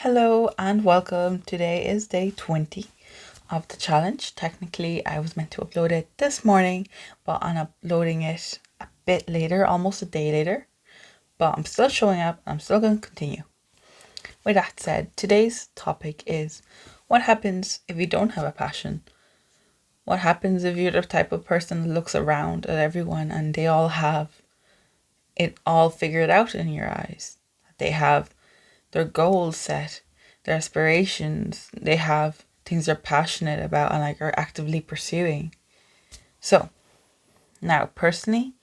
Hello and welcome. Today is day 20 of the challenge. Technically, I was meant to upload it this morning, but I'm uploading it a bit later, almost a day later. But I'm still showing up. I'm still going to continue. With that said, today's topic is what happens if you don't have a passion? What happens if you're the type of person that looks around at everyone and they all have it all figured out in your eyes? They have their goals set, their aspirations, they have things they're passionate about and are actively pursuing. So, now personally,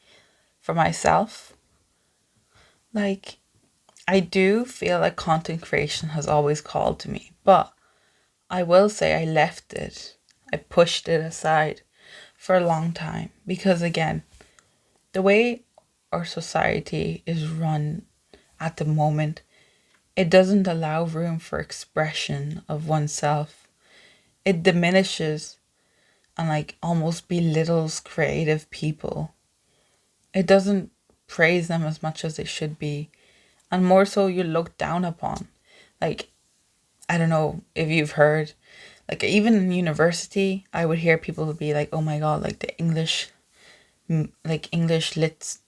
for myself, like I do feel like content creation has always called to me, but I will say I left it. I pushed it aside for a long time because again, the way our society is run at the moment, it doesn't allow room for expression of oneself. It diminishes and almost belittles creative people. It doesn't praise them as much as they should be. And more so, you look down upon. Like, I don't know if you've heard, even in university, I would hear people be like, oh my God, like the English lit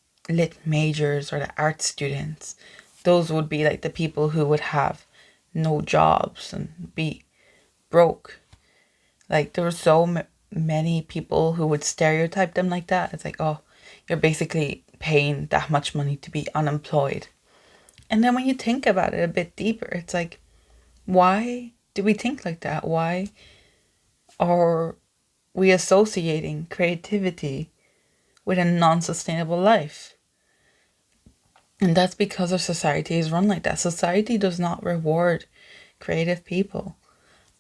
majors or the art students. Those would be like the people who would have no jobs and be broke. Like there were many people who would stereotype them like that. It's like, oh, you're basically paying that much money to be unemployed. And then when you think about it a bit deeper, it's like, why do we think like that? Why are we associating creativity with a non-sustainable life? And that's because our society is run like that. Society does not reward creative people.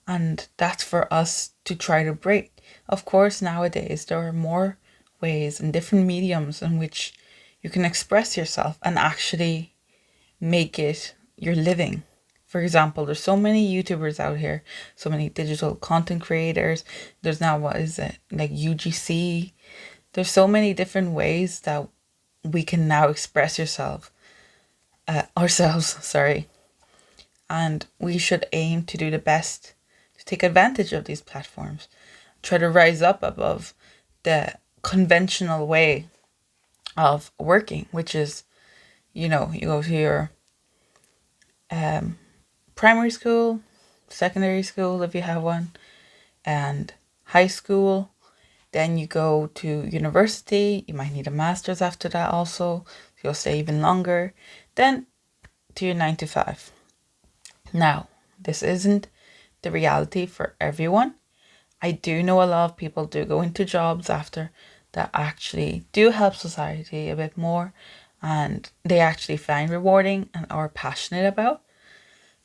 And that's for us to try to break. Of course, nowadays there are more ways and different mediums in which you can express yourself and actually make it your living. For example, there's so many YouTubers out here, so many digital content creators. There's now, what is it, like UGC. There's so many different ways that we can now express ourselves, sorry. And we should aim to do the best to take advantage of these platforms. Try to rise up above the conventional way of working, which is, you go to your primary school, secondary school if you have one, and high school. Then you go to university. You might need a master's after that also. So you'll stay even longer. Then to your 9 to 5. Now, this isn't the reality for everyone. I do know a lot of people do go into jobs after that actually do help society a bit more and they actually find rewarding and are passionate about.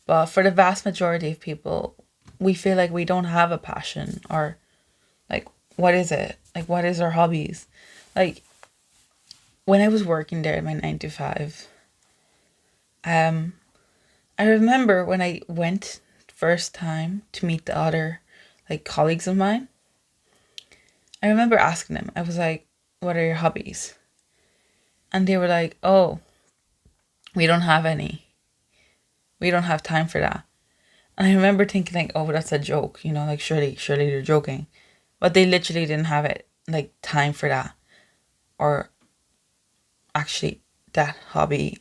But for the vast majority of people, we feel like we don't have a passion or what is it? What is our hobbies? Like when I was working there in my 9 to 5, I remember when I went first time to meet the other colleagues of mine. I remember asking them, I was like, what are your hobbies? And they were like, oh, we don't have any. We don't have time for that. And I remember thinking oh, that's a joke, surely they're joking. But they literally didn't have it, time for that. Or actually that hobby.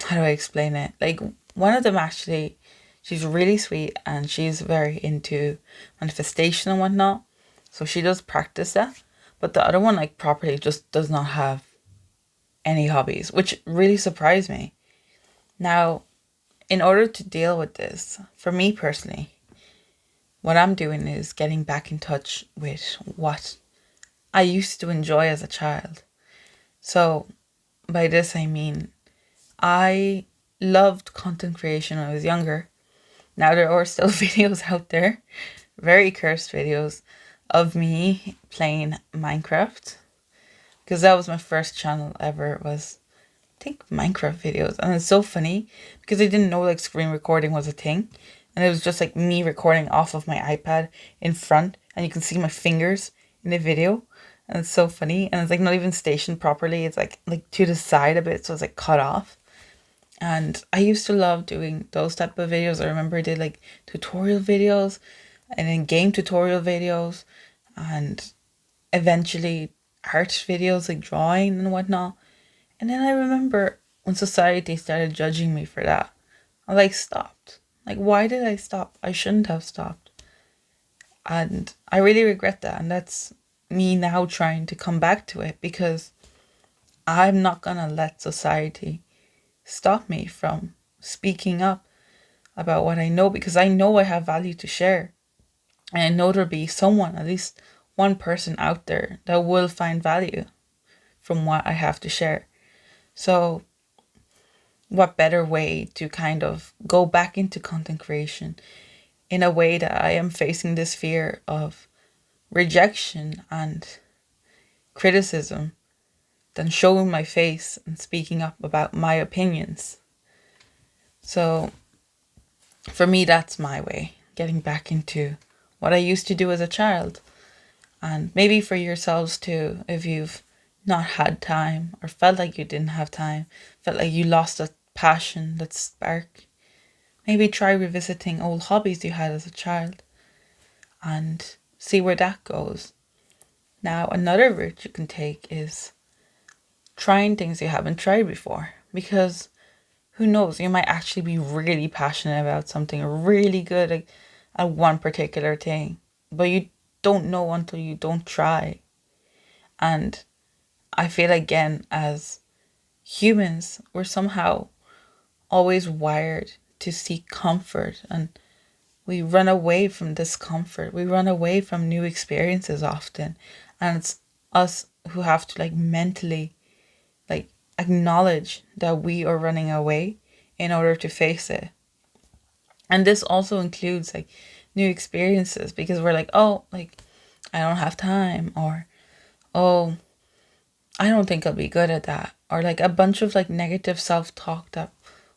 How do I explain it? One of them actually, she's really sweet and she's very into manifestation and whatnot. So she does practice that. But the other one, properly just does not have any hobbies, which really surprised me. Now, in order to deal with this, for me personally, what I'm doing is getting back in touch with what I used to enjoy as a child. So, by this I mean, I loved content creation when I was younger. Now there are still videos out there, very cursed videos, of me playing Minecraft. Because that was my first channel ever, was I think Minecraft videos. And it's so funny because I didn't know screen recording was a thing. And it was just me recording off of my iPad in front. And you can see my fingers in the video. And it's so funny. And it's not even stationed properly. It's like to the side a bit. So it's cut off. And I used to love doing those type of videos. I remember I did like tutorial videos and then game tutorial videos and eventually art videos like drawing and whatnot. And then I remember when society started judging me for that, I like stopped. Like, why did I stop? I shouldn't have stopped. And I really regret that. And that's me now trying to come back to it because I'm not going to let society stop me from speaking up about what I know because I know I have value to share. And I know there'll be someone, at least one person out there that will find value from what I have to share. So, what better way to kind of go back into content creation in a way that I am facing this fear of rejection and criticism than showing my face and speaking up about my opinions? So, for me, that's my way, getting back into what I used to do as a child. And maybe for yourselves too, if you've not had time or felt like you didn't have time, felt like you lost that passion, that spark, maybe try revisiting old hobbies you had as a child and see where that goes. Now, another route you can take is trying things you haven't tried before because who knows, you might actually be really passionate about something or really good at one particular thing, but you don't know until you don't try. And I feel again, as humans, we're somehow always wired to seek comfort and we run away from discomfort. We run away from new experiences often. And it's us who have to like mentally like acknowledge that we are running away in order to face it. And this also includes like new experiences because we're like, oh, like I don't have time, or oh, I don't think I'll be good at that, or like a bunch of like negative self-talk that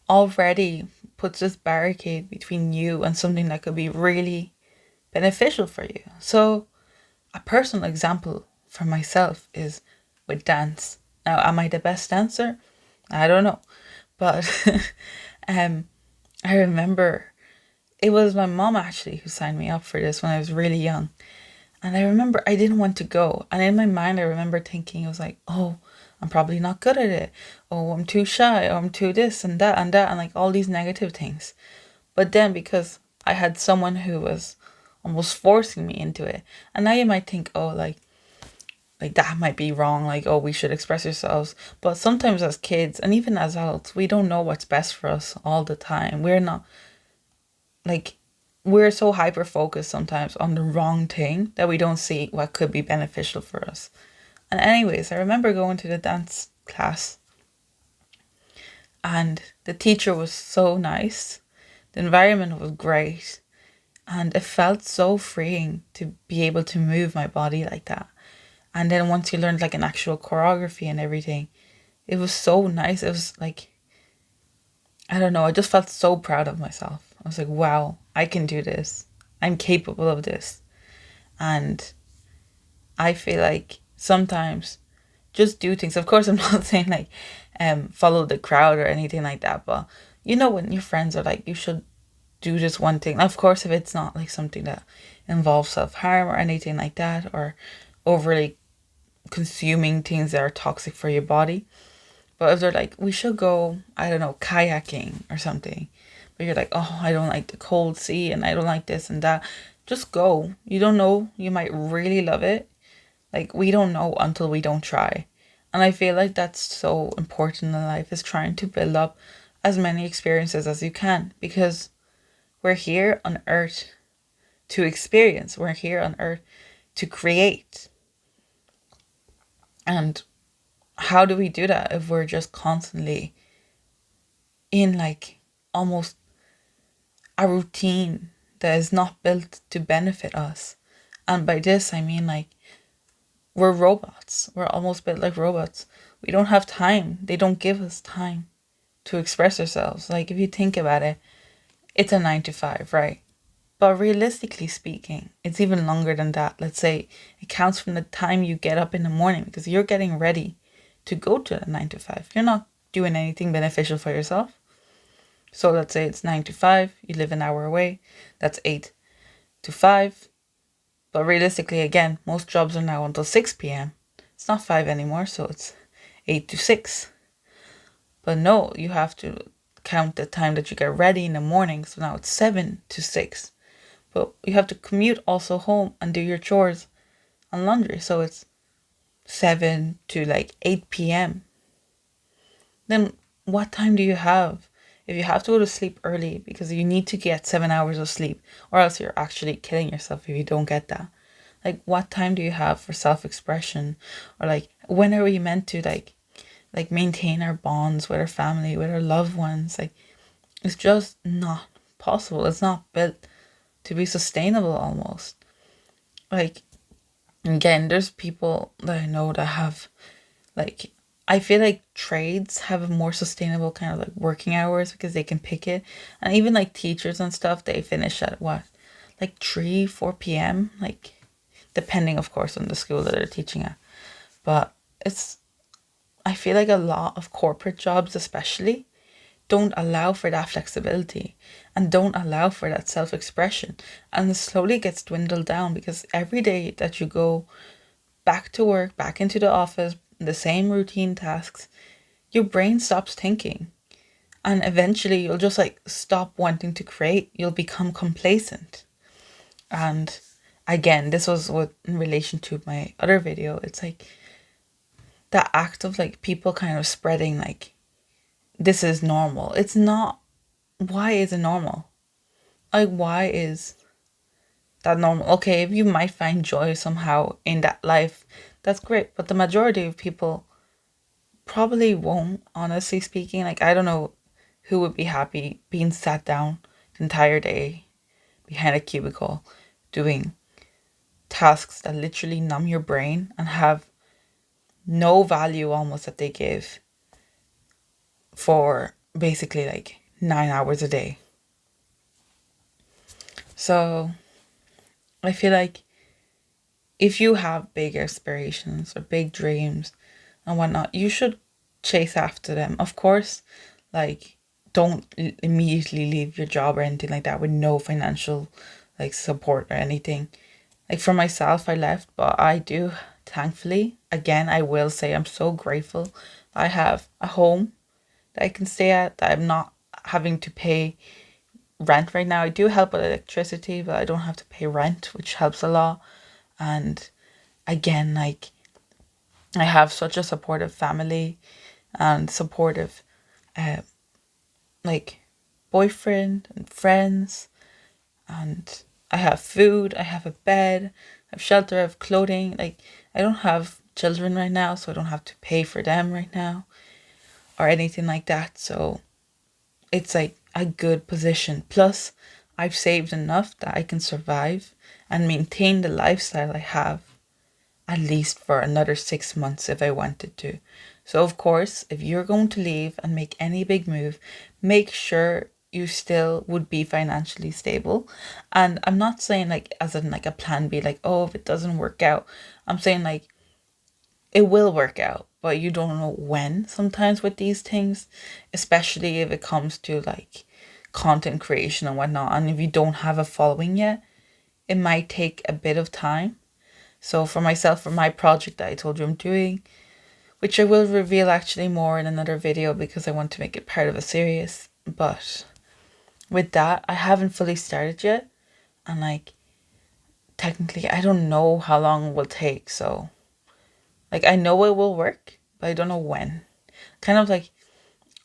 already puts this barricade between you and something that could be really beneficial for you. So a personal example for myself is with dance. Now, am I the best dancer? I don't know. But um I remember it was my mom actually who signed me up for this when I was really young. And I remember I didn't want to go. And in my mind, I remember thinking, it was like, oh, I'm probably not good at it. Oh, I'm too shy. Or I'm too this and that, and like all these negative things. But then because I had someone who was almost forcing me into it. And now you might think, oh, like that might be wrong. Like, oh, we should express ourselves. But sometimes as kids and even as adults, we don't know what's best for us all the time. We're not like we're so hyper focused sometimes on the wrong thing that we don't see what could be beneficial for us. And anyways, I remember going to the dance class and the teacher was so nice. The environment was great and it felt so freeing to be able to move my body like that. And then once you learned like an actual choreography and everything, it was so nice. It was like, I don't know, I just felt so proud of myself. I was like, wow, I can do this. I'm capable of this. And I feel like sometimes just do things. Of course, I'm not saying like follow the crowd or anything like that. But you know, when your friends are like, you should do just one thing. Of course, if it's not like something that involves self-harm or anything like that, or overly consuming things that are toxic for your body. But if they're like, we should go, I don't know, kayaking or something, but you're like, oh, I don't like the cold sea and I don't like this and that, just go. You don't know, you might really love it. Like, we don't know until we don't try. And I feel like that's so important in life, is trying to build up as many experiences as you can, because we're here on earth to experience. We're here on earth to create. And how do we do that if we're just constantly in like almost a routine that is not built to benefit us? And by this, I mean like we're robots. We're almost built like robots. We don't have time. They don't give us time to express ourselves. Like if you think about it, it's a 9 to 5, right? But realistically speaking, it's even longer than that. Let's say it counts from the time you get up in the morning because you're getting ready to go to the 9 to 5. You're not doing anything beneficial for yourself. So let's say it's 9 to 5, you live an hour away, that's 8 to 5. But realistically, again, most jobs are now until 6 p.m. It's not 5 anymore, so it's 8 to 6. But no, you have to count the time that you get ready in the morning, so now it's 7 to 6. But you have to commute also home and do your chores and laundry, so it's 7 to like 8 p.m. Then what time do you have? If you have to go to sleep early because you need to get 7 hours of sleep, or else you're actually killing yourself if you don't get that. Like, what time do you have for self-expression? Or like, when are we meant to like maintain our bonds with our family, with our loved ones? Like, it's just not possible. It's not built to be sustainable almost. Like, again, there's people that I know that have like, I feel like trades have a more sustainable kind of like working hours because they can pick it. And even like teachers and stuff, they finish at what? Like 3, 4 p.m. Like, depending of course on the school that they're teaching at. But it's, I feel like a lot of corporate jobs especially don't allow for that flexibility and don't allow for that self-expression, and it slowly gets dwindled down because every day that you go back to work, back into the office, the same routine tasks, your brain stops thinking. And eventually you'll just like stop wanting to create. You'll become complacent. And again, this was what in relation to my other video. It's like that act of like people kind of spreading like this is normal. It's not. Why is it normal? Like, why is that normal? Okay, if you might find joy somehow in that life, that's great. But the majority of people probably won't, honestly speaking. Like, I don't know who would be happy being sat down the entire day behind a cubicle doing tasks that literally numb your brain and have no value almost that they give for basically like 9 hours a day. So I feel like if you have big aspirations or big dreams and whatnot, you should chase after them. Of course, like, don't immediately leave your job or anything like that with no financial like support or anything. Like, for myself, I left, but I do, thankfully, again, I will say I'm so grateful I have a home that I can stay at, that I'm not having to pay rent right now. I do help with electricity, but I don't have to pay rent, which helps a lot. And again, like, I have such a supportive family and supportive uh, like boyfriend and friends, and I have food, I have a bed, I have shelter, I have clothing. Like, I don't have children right now, so I don't have to pay for them right now or anything like that. So it's like a good position. Plus, I've saved enough that I can survive and maintain the lifestyle I have at least for another 6 months if I wanted to. So, of course, if you're going to leave and make any big move, make sure you still would be financially stable. And I'm not saying like as in like a plan B, like, oh, if it doesn't work out. I'm saying like it will work out, but you don't know when sometimes with these things, especially if it comes to like content creation and whatnot. And if you don't have a following yet, it might take a bit of time. So for myself, for my project that I told you I'm doing, which I will reveal actually more in another video because I want to make it part of a series. But with that, I haven't fully started yet. And like, technically, I don't know how long it will take. So like, I know it will work, but I don't know when. Kind of like,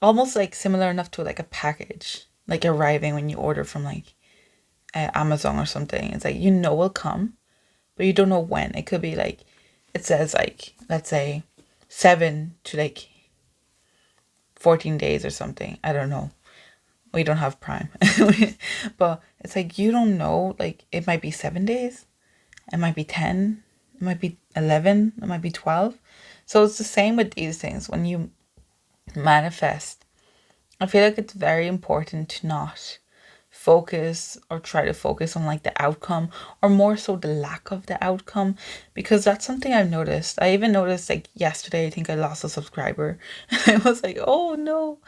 almost like similar enough to like a package, like arriving when you order from like Amazon or something. It's like, you know, will come, but you don't know when. It could be like, it says like, let's say 7 to like 14 days or something. I don't know. We don't have Prime. But it's like, you don't know. Like, it might be 7 days. It might be 10. It might be 11. It might be 12. So it's the same with these things. When you manifest, I feel like it's very important to not focus or try to focus on like the outcome, or more so the lack of the outcome, because that's something I've noticed. I even noticed like yesterday, I think I lost a subscriber. I was like, oh no.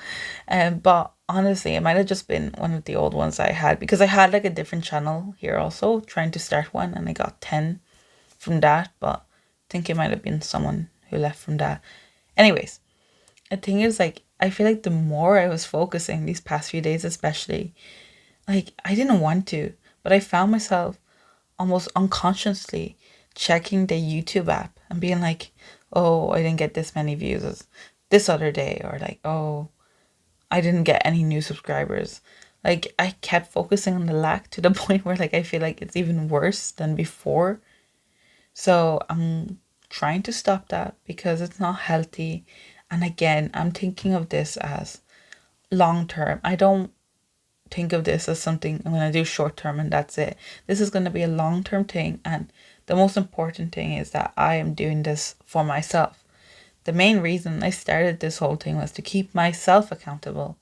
But honestly, it might have just been one of the old ones I had, because I had like a different channel here also trying to start one, and I got 10 from that, but I think it might have been someone who left from that. Anyways, the thing is, like, I feel like the more I was focusing these past few days, especially, like, I didn't want to, but I found myself almost unconsciously checking the YouTube app and being like, oh, I didn't get this many views as this other day, or like, oh, I didn't get any new subscribers. Like, I kept focusing on the lack to the point where, like, I feel like it's even worse than before. So I'm trying to stop that because it's not healthy. And again, I'm thinking of this as long term. I don't think of this as something I'm going to do short term and that's it. This is going to be a long term thing. And the most important thing is that I am doing this for myself. The main reason I started this whole thing was to keep myself accountable.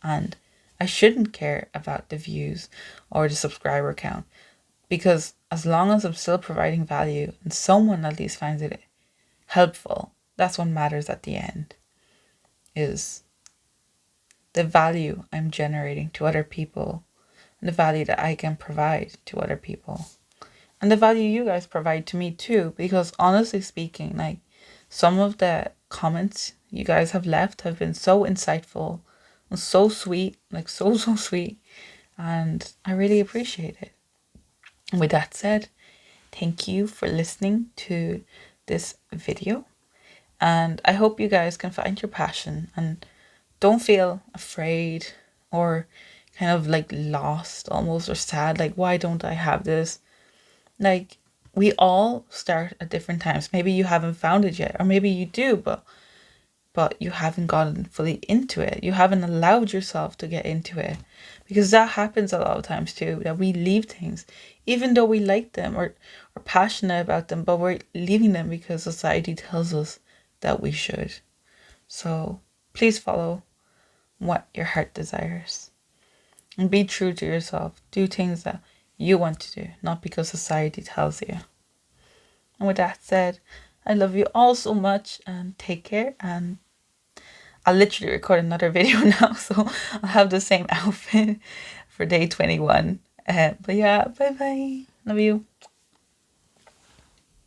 And I shouldn't care about the views or the subscriber count, because as long as I'm still providing value and someone at least finds it helpful, that's what matters at the end, is the value I'm generating to other people, and the value that I can provide to other people, and the value you guys provide to me too. Because honestly speaking, like, some of the comments you guys have left have been so insightful and so sweet, like so sweet, and I really appreciate it. And with that said, thank you for listening to this video, and I hope you guys can find your passion and don't feel afraid or kind of like lost almost, or sad, like, why don't I have this? Like, we all start at different times. Maybe you haven't found it yet, or maybe you do, but you haven't gotten fully into it. You haven't allowed yourself to get into it, because that happens a lot of times too, that we leave things even though we like them or are passionate about them, but we're leaving them because society tells us that we should. So please follow what your heart desires and be true to yourself. Do things that you want to do, not because society tells you. And with that said, I love you all so much and take care. And I'll literally record another video now, so I'll have the same outfit for day 21. But yeah, bye bye. Love you.